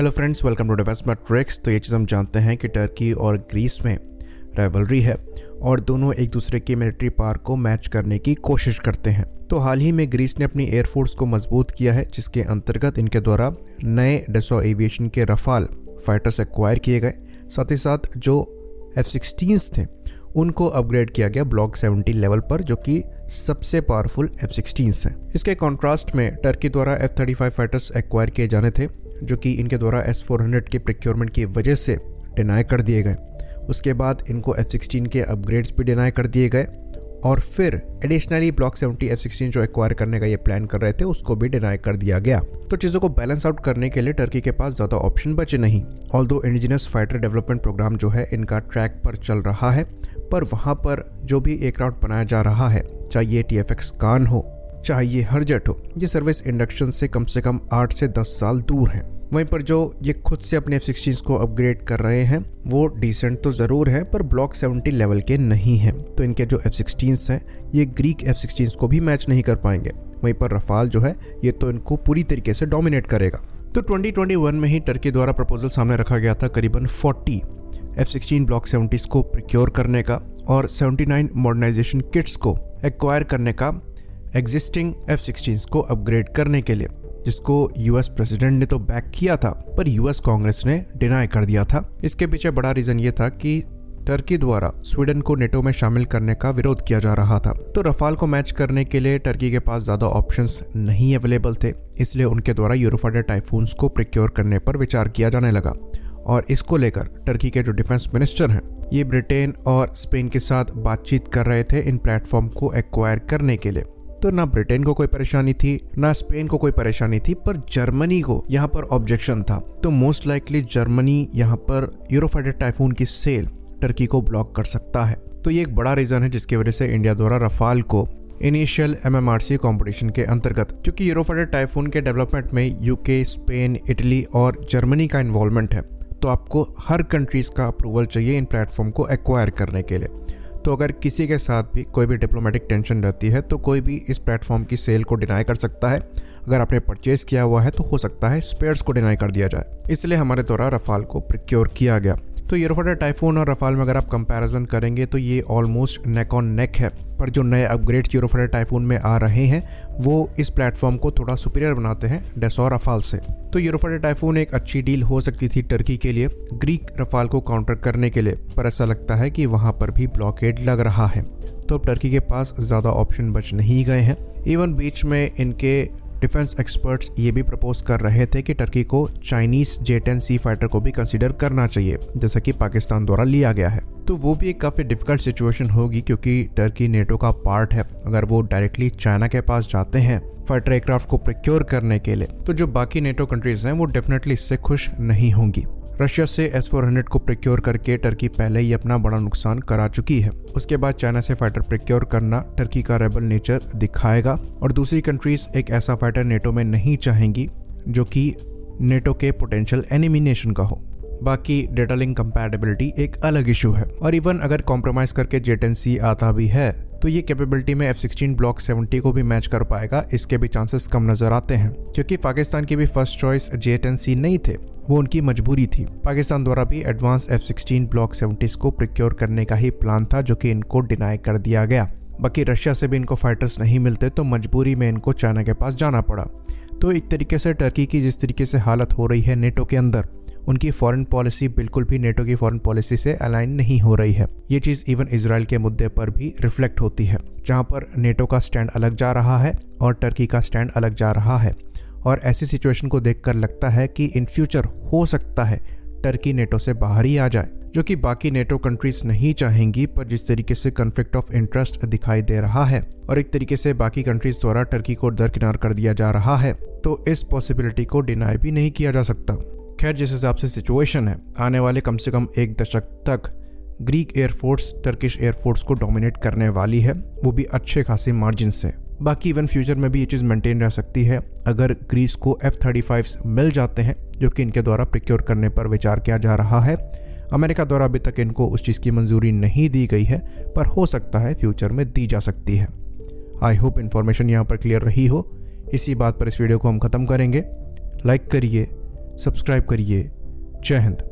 Hello friends, welcome to divestment tricks. तो ये चीज़ हम जानते हैं कि टर्की और ग्रीस में राइवलरी है और दोनों एक दूसरे की मिलिट्री पावर को मैच करने की कोशिश करते हैं। तो हाल ही में ग्रीस ने अपनी एयरफोर्स को मजबूत किया है, जिसके अंतर्गत इनके द्वारा नए डसॉ एविएशन के रफाल फाइटर्स एक्वायर किए गए। साथ ही साथ जो F-16s थे उनको अपग्रेड किया गया ब्लॉक 70 लेवल पर, जो कि सबसे पावरफुल F-16s हैं। इसके कॉन्ट्रास्ट में टर्की द्वारा F-35 फाइटर्स एक्वायर किए जाने थे, जो कि इनके द्वारा S-400 के प्रोक्योरमेंट की वजह से डिनाई कर दिए गए। उसके बाद इनको F-16 के अपग्रेड्स भी डिनाई कर दिए गए और फिर एडिशनली ब्लॉक 70 F-16 जो एक्वायर करने का ये प्लान कर रहे थे उसको भी डिनाई कर दिया गया। तो चीज़ों को बैलेंस आउट करने के लिए टर्की के पास ज़्यादा ऑप्शन बचे नहीं। Although indigenous fighter development programme जो है इनका ट्रैक पर चल रहा है, पर वहाँ पर जो भी एयरक्राफ्ट बनाया जा रहा है, चाहे ये TFX कान हो चाहे ये हरजट हो, ये सर्विस इंडक्शन से कम 8 से 10 साल दूर है। वहीं पर जो ये खुद से अपने F-16 को अपग्रेड कर रहे हैं वो डिसेंट तो ज़रूर है, पर ब्लॉक 70 लेवल के नहीं हैं। तो इनके जो F-16 हैं ये ग्रीक F-16 को भी मैच नहीं कर पाएंगे। वहीं पर रफाल जो है ये तो इनको पूरी तरीके से डोमिनेट करेगा। तो 2021 में ही टर्की द्वारा प्रपोजल सामने रखा गया था करीबन 40 F-16 ब्लॉक 70 को प्रिक्योर करने का और 79 मॉडर्नाइजेशन किट्स को एक्वायर करने का एग्जिस्टिंग F-16 को अपग्रेड करने के लिए, जिसको यूएस प्रेसिडेंट ने तो बैक किया था, पर यूएस कांग्रेस ने डिनाई कर दिया था। इसके पीछे बड़ा रीजन ये था कि टर्की द्वारा स्वीडन को नेटो में शामिल करने का विरोध किया जा रहा था। तो रफाल को मैच करने के लिए टर्की के पास ज्यादा ऑप्शंस नहीं अवेलेबल थे, इसलिए उनके द्वारा यूरोफाइटर टाइफून्स को प्रिक्योर करने पर विचार किया जाने लगा। और इसको लेकर टर्की के जो डिफेंस मिनिस्टर हैं ये ब्रिटेन और स्पेन के साथ बातचीत कर रहे थे इन प्लेटफॉर्म को एक्वायर करने के लिए। तो ना ब्रिटेन को कोई परेशानी थी ना स्पेन को कोई परेशानी थी, पर जर्मनी को यहाँ पर ऑब्जेक्शन था। तो मोस्ट लाइकली जर्मनी यहाँ पर यूरोफाइटर टाइफून की सेल टर्की को ब्लॉक कर सकता है। तो ये एक बड़ा रीजन है जिसकी वजह से इंडिया द्वारा रफाल को इनिशियल MMRC कंपटीशन के अंतर्गत, क्योंकि यूरोफाइटर टाइफून के डेवलपमेंट में यूके, स्पेन, इटली और जर्मनी का इन्वॉल्वमेंट है, तो आपको हर कंट्रीज का अप्रूवल चाहिए इन प्लेटफॉर्म को एक्वायर करने के लिए। तो अगर किसी के साथ भी कोई भी डिप्लोमेटिक टेंशन रहती है तो कोई भी इस प्लेटफॉर्म की सेल को डिनाई कर सकता है। अगर आपने परचेज किया हुआ है तो हो सकता है स्पेयर्स को डिनाई कर दिया जाए। इसलिए हमारे द्वारा रफाल को प्रिक्योर किया गया। तो यूरोफाइटर टाइफून और रफाल में अगर आप कंपैरिजन करेंगे तो ये ऑलमोस्ट नेक ऑन नेक है, पर जो नए अपग्रेड्स यूरोफाइटर टाइफून में आ रहे हैं वो इस प्लेटफॉर्म को थोड़ा सुपीरियर बनाते हैं डसॉ रफाल से। तो यूरोफाइटर टाइफून एक अच्छी डील हो सकती थी टर्की के लिए ग्रीक रफाल को काउंटर करने के लिए, पर ऐसा लगता है कि वहां पर भी ब्लॉकेड लग रहा है। तो अब टर्की के पास ज़्यादा ऑप्शन बच नहीं गए हैं। इवन बीच में इनके डिफेंस एक्सपर्ट्स ये भी प्रपोज कर रहे थे कि टर्की को चाइनीज J-10C फाइटर को भी कंसीडर करना चाहिए, जैसा कि पाकिस्तान द्वारा लिया गया है। तो वो भी एक काफ़ी डिफिकल्ट सिचुएशन होगी, क्योंकि टर्की नेटो का पार्ट है। अगर वो डायरेक्टली चाइना के पास जाते हैं फाइटर एयरक्राफ्ट को प्रिक्योर करने के लिए, तो जो बाकी नेटो कंट्रीज हैं वो डेफिनेटली इससे खुश नहीं होंगी। रशिया से S-400 को प्रिक्योर करके टर्की पहले ही अपना बड़ा नुकसान करा चुकी है। उसके बाद चाइना से फाइटर प्रिक्योर करना टर्की का रेबल नेचर दिखाएगा और दूसरी कंट्रीज एक ऐसा फाइटर नेटो में नहीं चाहेंगी जो कि नेटो के पोटेंशियल एनिमी नेशन का हो। बाकी डेटा लिंक कंपैटिबिलिटी एक अलग इशू है, और इवन अगर कॉम्प्रोमाइज करके J-10C आता भी है तो ये कैपेबिलिटी में F-16 ब्लॉक 70 को भी मैच कर पाएगा, इसके भी चांसेस कम नजर आते हैं। क्योंकि पाकिस्तान की भी फर्स्ट चॉइस J-10C नहीं थे, वो उनकी मजबूरी थी। पाकिस्तान द्वारा भी एडवांस F-16 ब्लॉक 70 को प्रिक्योर करने का ही प्लान था, जो कि इनको डिनाई कर दिया गया। बाकी रशिया से भी इनको फाइटर्स नहीं मिलते, तो मजबूरी में इनको चाइना के पास जाना पड़ा। तो एक तरीके से टर्की की जिस तरीके से हालत हो रही है नेटो के अंदर, उनकी फॉरेन पॉलिसी बिल्कुल भी नेटो की फॉरेन पॉलिसी से अलाइन नहीं हो रही है। ये चीज़ इवन इजराइल के मुद्दे पर भी रिफ्लेक्ट होती है, जहां पर नेटो का स्टैंड अलग जा रहा है और टर्की का स्टैंड अलग जा रहा है। और ऐसी सिचुएशन को देखकर लगता है कि इन फ्यूचर हो सकता है टर्की नेटो से बाहर ही आ जाए, जो कि बाकी नेटो कंट्रीज नहीं चाहेंगी। पर जिस तरीके से कॉन्फ्लिक्ट ऑफ इंटरेस्ट दिखाई दे रहा है और एक तरीके से बाकी कंट्रीज द्वारा टर्की को दरकिनार कर दिया जा रहा है, तो इस पॉसिबिलिटी को डिनाई भी नहीं किया जा सकता। खैर, जिस हिसाब से सिचुएशन है, आने वाले कम से कम 1 दशक तक ग्रीक एयरफोर्स टर्किश एयरफोर्स को डोमिनेट करने वाली है, वो भी अच्छे खासे मार्जिन से। बाकी इवन फ्यूचर में भी ये चीज़ मेंटेन रह सकती है अगर ग्रीस को F-35 मिल जाते हैं, जो कि इनके द्वारा प्रिक्योर करने पर विचार किया जा रहा है। अमेरिका द्वारा अभी तक इनको उस चीज़ की मंजूरी नहीं दी गई है, पर हो सकता है फ्यूचर में दी जा सकती है। आई होप इन्फॉर्मेशन यहाँ पर क्लियर रही हो। इसी बात पर इस वीडियो को हम ख़त्म करेंगे। लाइक करिए, सब्सक्राइब करिए। जय हिंद।